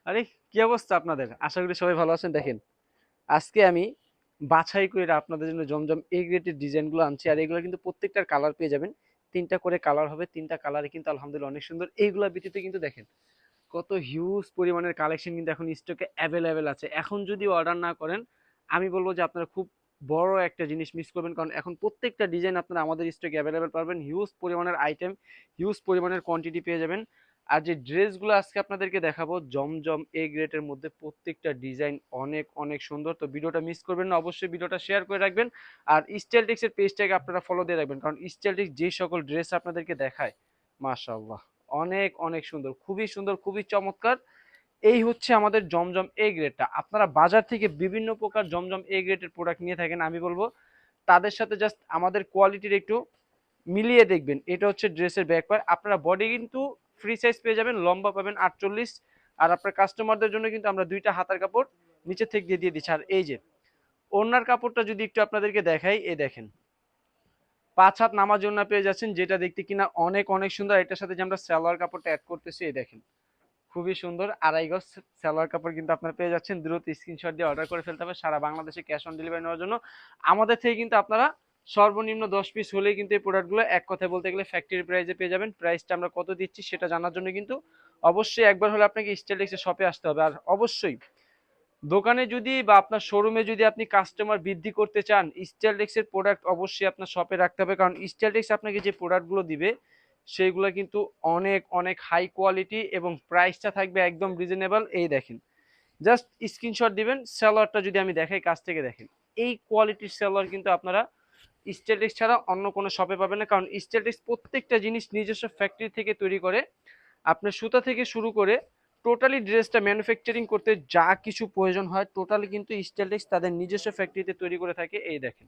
আরে কি অবস্থা আপনাদের? আশা করি সবাই ভালো আছেন। দেখেন, আজকে আমি বাছাই করে আপনাদের জন্য জমজম এ গ্রেডের ডিজাইনগুলো আনছি। আর এগুলো কিন্তু প্রত্যেকটার কালার পেয়ে যাবেন। ৩ টা করে কালার হবে। ৩ টা কালারে কিন্তু আলহামদুলিল্লাহ অনেক সুন্দর। এইগুলা ব্যতীত কিন্তু দেখেন কত হিউজ পরিমাণের কালেকশন কিন্তু এখন স্টকে অ্যাভেলেবেল আছে। এখন যদি অর্ডার না করেন, আমি বলব যে আপনারা খুব বড় একটা জিনিস মিস করবেন। কারণ এখন প্রত্যেকটা ডিজাইন আপনারা আমাদের স্টকে অ্যাভেলেবেল পাবেন। হিউজ পরিমাণের আইটেম, হিউজ পরিমাণের কোয়ান্টিটি পেয়ে যাবেন। আর যে ড্রেসগুলো আজকে আপনাদেরকে দেখাবো জমজম এ গ্রেডের মধ্যে প্রত্যেকটা ডিজাইন অনেক অনেক সুন্দর। তো ভিডিওটা মিস করবেন না, অবশ্যই ভিডিওটা শেয়ার করে রাখবেন। আর স্টাইলটিক্সের পেজটাকে আপনারা ফলো দিয়ে রাখবেন, কারণ স্টাইলটিক্স যে সকল ড্রেস আপনাদেরকে দেখায় মাশাআল্লাহ অনেক অনেক সুন্দর, খুবই সুন্দর, খুবই চমৎকার। এই হচ্ছে আমাদের জমজম এ গ্রেডটা। আপনারা বাজার থেকে বিভিন্ন প্রকার জমজম এ গ্রেডের প্রোডাক্ট নিয়ে থাকেন, আমি বলবো তাদের সাথে জাস্ট আমাদের কোয়ালিটির একটু মিলিয়ে দেখবেন। এটা হচ্ছে ড্রেসের ব্যাক পার্ট। আপনারা বডি কিন্তু ফ্রি সাইজ পেয়ে যাবেন, লম্বা পাবেন 48। আর আপনার কাস্টমারদের জন্য কিন্তু আমরা 2টা হাতার কাপড় নিচে থেকে দিয়ে দিচ্ছি। আর এই যে ওড়নার কাপড়টা যদি একটু আপনাদেরকে দেখাই, এই দেখেন 5 হাত নামার জন্য পেয়ে যাচ্ছেন, যেটা দেখতে কিনা অনেক অনেক সুন্দর। এটার সাথে যে আমরা সালোয়ার কাপড়টা অ্যাড করতেছি, এই দেখেন খুবই সুন্দর। আড়াই গজ সালোয়ার কাপড় কিন্তু আপনারা পেয়ে যাচ্ছেন। দ্রুত স্ক্রিনশট দিয়ে অর্ডার করে ফেলতে হবে। সারা বাংলাদেশে ক্যাশ অন ডেলিভারি নেওয়ার জন্য আমাদের থেকে কিন্তু আপনারা সর্বনিম্ন 10 পিস হলেই কিন্তু এই প্রোডাক্টগুলো এক কথায় বলতে গেলে ফ্যাক্টরি প্রাইসে পেয়ে যাবেন। প্রাইসটা আমরা কত দিচ্ছি সেটা জানার জন্য কিন্তু অবশ্যই একবার হলে আপনাকে স্টাইলটিক্সের শপে আসতে হবে। আর অবশ্যই দোকানে যদি বা আপনার শোরুমে যদি আপনি কাস্টমার বৃদ্ধি করতে চান, স্টাইলটিক্সের প্রোডাক্ট অবশ্যই আপনার শপে রাখতে হবে। কারণ স্টাইলটিক্স আপনাকে যে প্রোডাক্টগুলো দিবে সেইগুলো কিন্তু অনেক অনেক হাই কোয়ালিটি এবং প্রাইসটা থাকবে একদম রিজনেবল। এই দেখেন, জাস্ট স্ক্রিনশট দিবেন। সেলোয়ারটা যদি আমি দেখাই কাছ থেকে, দেখেন এই কোয়ালিটির সেলোয়ার কিন্তু আপনারা স্টাইলটিক্স ছাড়া অন্য কোনো শপে পাবেন না। কারণ স্টাইলটিক্স প্রত্যেকটা জিনিস নিজস্ব ফ্যাক্টরি থেকে তৈরি করে। আপনার সুতা থেকে শুরু করে টোটালি ড্রেসটা ম্যানুফ্যাকচারিং করতে যা কিছু প্রয়োজন হয় টোটালি কিন্তু স্টাইলটিক্স তাদের নিজস্ব ফ্যাক্টরিতে তৈরি করে থাকে। এই দেখেন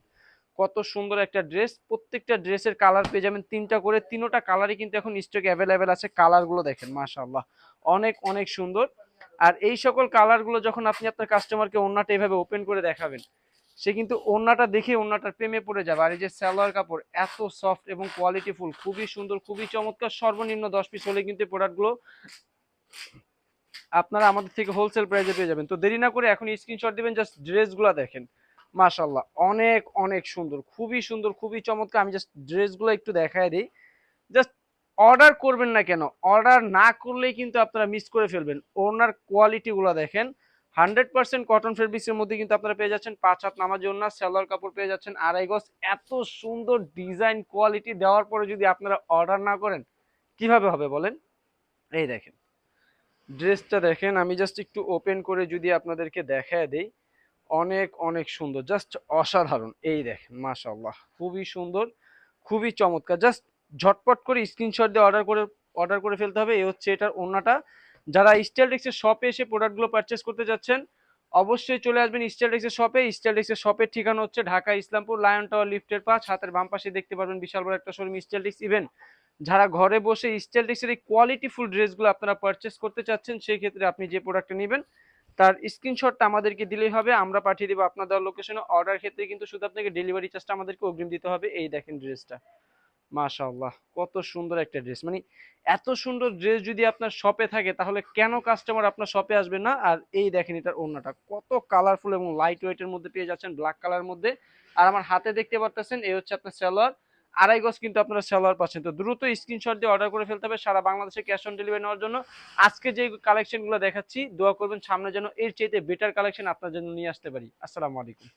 কত সুন্দর একটা ড্রেস। প্রত্যেকটা ড্রেসের কালার পেয়ে যাবেন 3টা করে, 3টা কালারই কিন্তু এখন স্টকে অ্যাভেলেবেল আছে। কালারগুলো দেখেন মাশাআল্লাহ অনেক অনেক সুন্দর। আর এই সকল কালারগুলো যখন আপনি আপনার কাস্টমারকে ওড়নাটা এভাবে ওপেন করে দেখাবেন, সে কিন্তু ওড়নাটা দেখে ওড়নাটার প্রেমে পড়ে যাবে। আর এই যে সালোয়ার কাপড় এত সফট এবং কোয়ালিটিফুল, খুবই সুন্দর, খুবই চমৎকার। সর্বনিম্ন 10 পিস হলে কিন্তু প্রোডাক্টগুলো আপনারা আমাদের থেকে হোলসেল প্রাইসে পেয়ে যাবেন। তো দেরি না করে এখন স্ক্রিনশট দিবেন। জাস্ট ড্রেসগুলো দেখেন মাশাআল্লাহ অনেক অনেক সুন্দর, খুবই সুন্দর, খুবই চমৎকার। আমি জাস্ট ড্রেসগুলো একটু দেখায় দিই। জাস্ট অর্ডার করবেন না কেন, অর্ডার না করলেই কিন্তু আপনারা মিস করে ফেলবেন। ওনার কোয়ালিটিগুলো দেখেন 100% কটন ফেব্রিক্সের মধ্যে কিন্তু আপনারা পেয়ে যাচ্ছেন। 5 হাত নামার জন্য সালোয়ার কাপড় পেয়ে যাচ্ছেন আড়াই গজ। এত সুন্দর ডিজাইন কোয়ালিটি দেওয়ার পরে যদি আপনারা অর্ডার না করেন কিভাবে হবে বলেন? এই দেখেন ড্রেসটা দেখেন, আমি জাস্ট একটু ওপেন করে যদি আপনাদেরকে দেখায় দেই, অনেক অনেক সুন্দর, জাস্ট অসাধারণ। এই দেখেন মাশাআল্লাহ খুবই সুন্দর, খুবই চমৎকার। জাস্ট ঝটপট করে স্ক্রিনশট দিয়ে অর্ডার করে ফেলতে হবে। এই হচ্ছে এটার ওন্নাটা। যারা স্টাইলটিক্সের শপে এসে প্রোডাক্টগুলো পারচেস করতে যাচ্ছেন অবশ্যই চলে আসবেন স্টাইলটিক্সের শপে। স্টাইলটিক্সের শপের ঠিকানা হচ্ছে ঢাকা ইসলামপুর লায়ন টাওয়ার লিফটের 5, হাতের বাম পাশে দেখতে পারবেন বিশাল বড় একটা শোরুম স্টাইলটিক্স। ইভেন যারা ঘরে বসে স্টাইলটিক্সের এই কোয়ালিটিফুল ড্রেসগুলো আপনারা পারচেস করতে চাচ্ছেন, সেই ক্ষেত্রে আপনি যে প্রোডাক্টটা নেবেন তার স্ক্রিনশটটা আমাদেরকে দিলেই হবে, আমরা পাঠিয়ে দেবো আপনার দেওয়ার লোকেশনে। অর্ডার ক্ষেত্রে কিন্তু শুধু আপনাকে ডেলিভারি চার্জটা আমাদেরকে অগ্রিম দিতে হবে। এই দেখেন ড্রেসটা মাশাআল্লাহ কত সুন্দর একটা ড্রেস। মানে এত সুন্দর ড্রেস যদি আপনার শপে থাকে তাহলে কেন কাস্টমার আপনার শপে আসবে না? আর এই দেখেন এটার ওড়নাটা কত কালারফুল এবং লাইট ওয়েটের মধ্যে পেয়ে যাচ্ছেন, ব্ল্যাক কালার মধ্যে। আর আমার হাতে দেখতে পারতেছেন এই হচ্ছে আপনার সালোয়ার। আড়াই গজ কিন্তু আপনারা সালোয়ার পাচ্ছেন। তো দ্রুত স্ক্রিনশট দিয়ে অর্ডার করে ফেলতে হবে সারা বাংলাদেশে ক্যাশ অন ডেলিভারি নেওয়ার জন্য। আজকে যে কালেকশনগুলো দেখাচ্ছি দোয়া করবেন সামনে যেন এর চাইতে বেটার কালেকশন আপনার জন্য নিয়ে আসতে পারি। আসসালামু আলাইকুম।